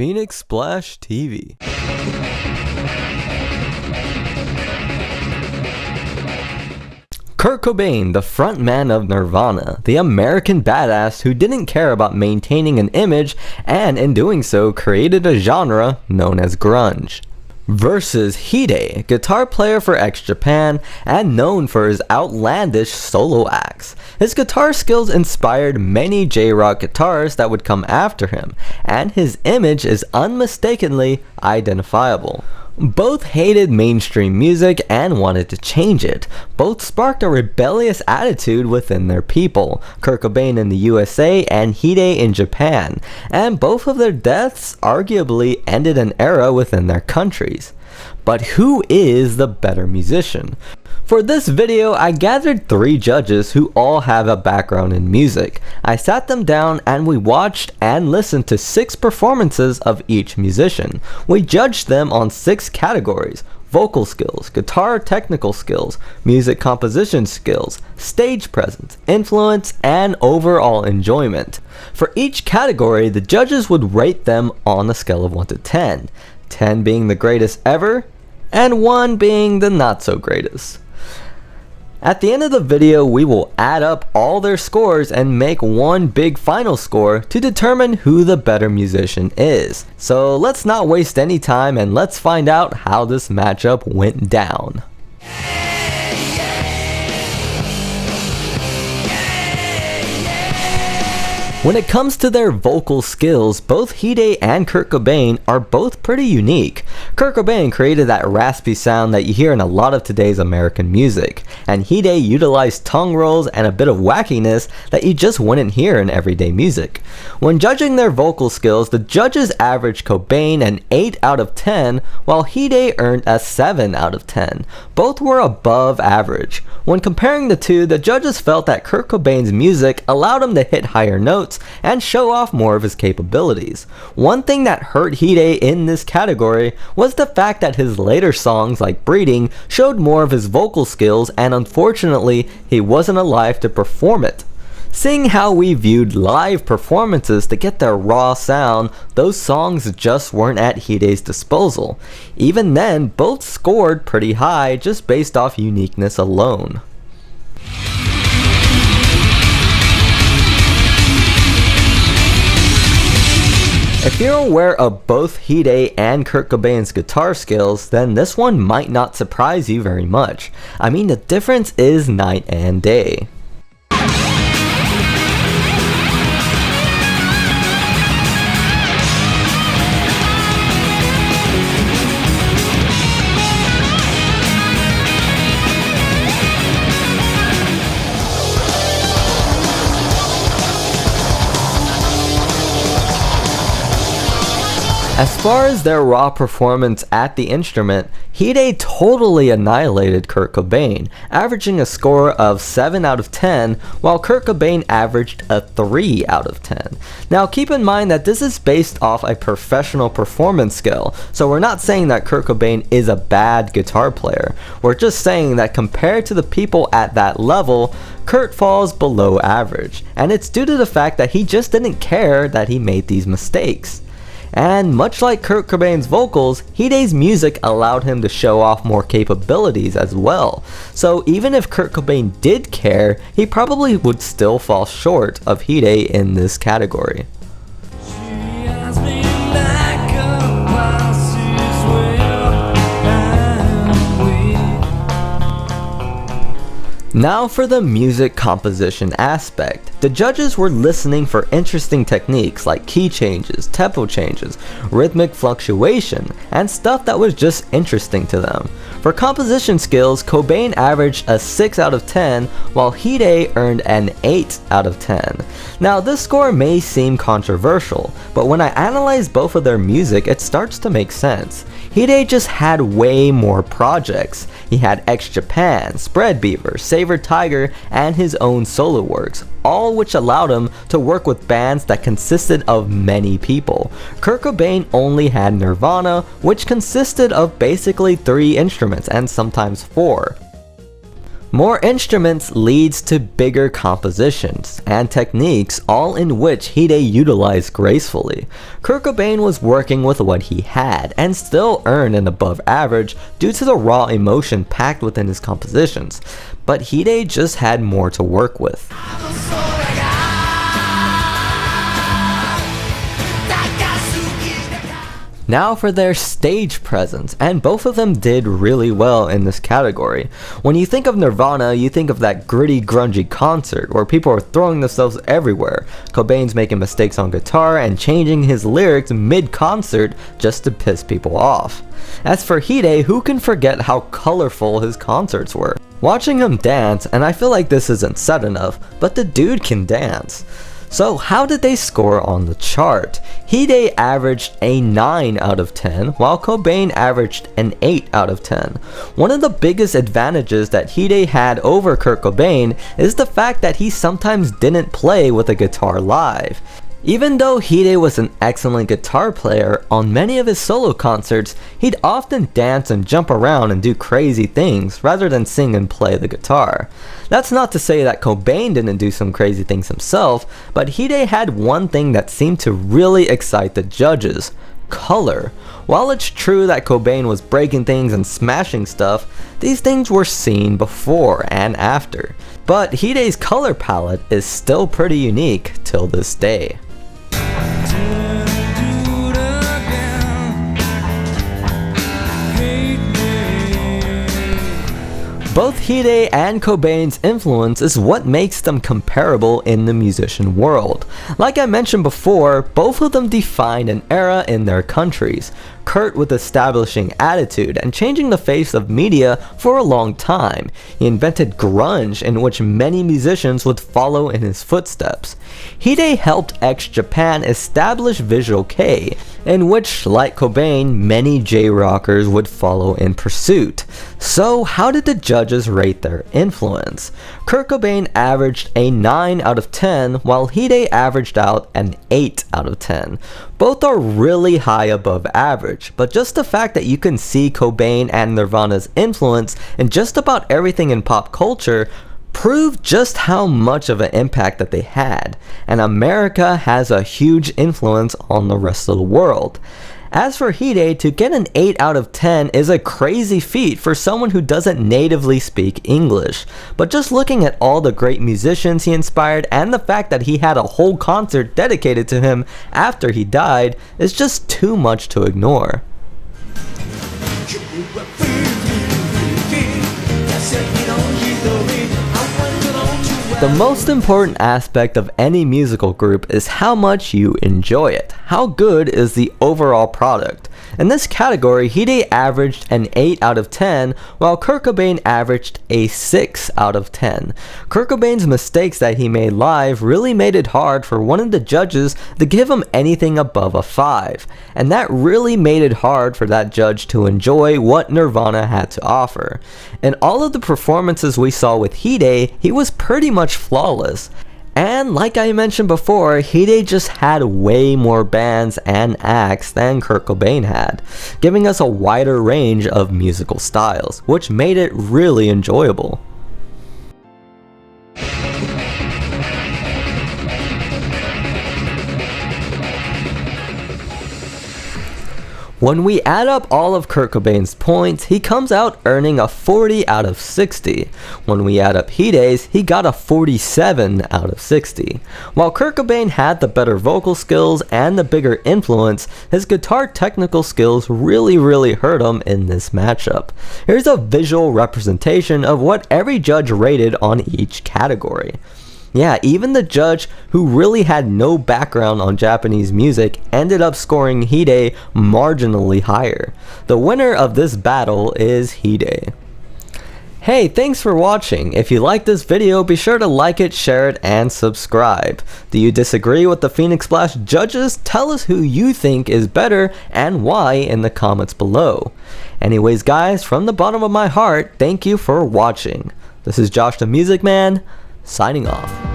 Phoenix Splash TV. Kurt Cobain, the frontman of Nirvana, the American badass who didn't care about maintaining an image and in doing so created a genre known as grunge. Versus Hide, guitar player for X Japan and known for his outlandish solo acts. His guitar skills inspired many J-rock guitarists that would come after him, and his image is unmistakably identifiable. Both hated mainstream music and wanted to change it. Both sparked a rebellious attitude within their people, Kurt Cobain in the USA and Hide in Japan, and both of their deaths arguably ended an era within their countries. But who is the better musician? For this video, I gathered 3 judges who all have a background in music. I sat them down and we watched and listened to 6 performances of each musician. We judged them on 6 categories: vocal skills, guitar technical skills, music composition skills, stage presence, influence, and overall enjoyment. For each category, the judges would rate them on a scale of 1 to 10, 10 being the greatest ever, and 1 being the not so greatest. At the end of the video, we will add up all their scores and make one big final score to determine who the better musician is. So let's not waste any time and let's find out how this matchup went down. When it comes to their vocal skills, both Hide and Kurt Cobain are both pretty unique. Kurt Cobain created that raspy sound that you hear in a lot of today's American music, and Hide utilized tongue rolls and a bit of wackiness that you just wouldn't hear in everyday music. When judging their vocal skills, the judges averaged Cobain an 8 out of 10, while Hide earned a 7 out of 10. Both were above average. When comparing the two, the judges felt that Kurt Cobain's music allowed him to hit higher notes and show off more of his capabilities. One thing that hurt Hide in this category was the fact that his later songs like Breeding showed more of his vocal skills, and unfortunately he wasn't alive to perform it. Seeing how we viewed live performances to get their raw sound, those songs just weren't at Hide's disposal. Even then, both scored pretty high just based off uniqueness alone. If you're aware of both Hide and Kurt Cobain's guitar skills, then this one might not surprise you very much. I mean, the difference is night and day. As far as their raw performance at the instrument, Hide totally annihilated Kurt Cobain, averaging a score of 7 out of 10, while Kurt Cobain averaged a 3 out of 10. Now keep in mind that this is based off a professional performance scale, so we're not saying that Kurt Cobain is a bad guitar player. We're just saying that compared to the people at that level, Kurt falls below average, and it's due to the fact that he just didn't care that he made these mistakes. And much like Kurt Cobain's vocals, Hide's music allowed him to show off more capabilities as well. So even if Kurt Cobain did care, he probably would still fall short of Hide in this category. Now for the music composition aspect. The judges were listening for interesting techniques like key changes, tempo changes, rhythmic fluctuation, and stuff that was just interesting to them. For composition skills, Cobain averaged a 6 out of 10, while Hide earned an 8 out of 10. Now this score may seem controversial, but when I analyze both of their music, it starts to make sense. Hide just had way more projects. He had X Japan, Spread Beaver, Saber Tiger, and his own solo works, all which allowed him to work with bands that consisted of many people. Kurt Cobain only had Nirvana, which consisted of basically 3 instruments and sometimes 4. More instruments leads to bigger compositions and techniques, all in which Hide utilized gracefully. Kurt Cobain was working with what he had and still earned an above average due to the raw emotion packed within his compositions, but Hide just had more to work with. Now for their stage presence, and both of them did really well in this category. When you think of Nirvana, you think of that gritty, grungy concert where people are throwing themselves everywhere. Cobain's making mistakes on guitar and changing his lyrics mid-concert just to piss people off. As for Hide, who can forget how colorful his concerts were? Watching him dance, and I feel like this isn't said enough, but the dude can dance. So how did they score on the chart? Hide averaged a 9 out of 10, while Cobain averaged an 8 out of 10. One of the biggest advantages that Hide had over Kurt Cobain is the fact that he sometimes didn't play with a guitar live. Even though Hide was an excellent guitar player, on many of his solo concerts, he'd often dance and jump around and do crazy things rather than sing and play the guitar. That's not to say that Cobain didn't do some crazy things himself, but Hide had one thing that seemed to really excite the judges: color. While it's true that Cobain was breaking things and smashing stuff, these things were seen before and after. But Hide's color palette is still pretty unique till this day. Both Hide and Cobain's influence is what makes them comparable in the musician world. Like I mentioned before, both of them defined an era in their countries. Kurt with establishing attitude and changing the face of media for a long time. He invented grunge, in which many musicians would follow in his footsteps. Hide helped ex-Japan establish Visual Kei, in which, like Cobain, many J-rockers would follow in pursuit. So how did the judges rate their influence? Kurt Cobain averaged a 9 out of 10, while Hide averaged out an 8 out of 10. Both are really high above average, but just the fact that you can see Cobain and Nirvana's influence in just about everything in pop culture proved just how much of an impact that they had, and America has a huge influence on the rest of the world. As for Hide, to get an 8 out of 10 is a crazy feat for someone who doesn't natively speak English, but just looking at all the great musicians he inspired and the fact that he had a whole concert dedicated to him after he died is just too much to ignore. The most important aspect of any musical group is how much you enjoy it. How good is the overall product? In this category, Hide averaged an 8 out of 10, while Kurt Cobain averaged a 6 out of 10. Kurt Cobain's mistakes that he made live really made it hard for one of the judges to give him anything above a 5, and that really made it hard for that judge to enjoy what Nirvana had to offer. In all of the performances we saw with Hide, he was pretty much flawless. And like I mentioned before, Hide just had way more bands and acts than Kurt Cobain had, giving us a wider range of musical styles, which made it really enjoyable. When we add up all of Kurt Cobain's points, he comes out earning a 40 out of 60. When we add up Hide's, he got a 47 out of 60. While Kurt Cobain had the better vocal skills and the bigger influence, his guitar technical skills really hurt him in this matchup. Here's a visual representation of what every judge rated on each category. Yeah, even the judge, who really had no background on Japanese music, ended up scoring Hide marginally higher. The winner of this battle is Hide. Hey, thanks for watching. If you like this video, be sure to like it, share it, and subscribe. Do you disagree with the Phoenix Splash judges? Tell us who you think is better and why in the comments below. Anyways guys, from the bottom of my heart, thank you for watching. This is Josh the Music Man, signing off.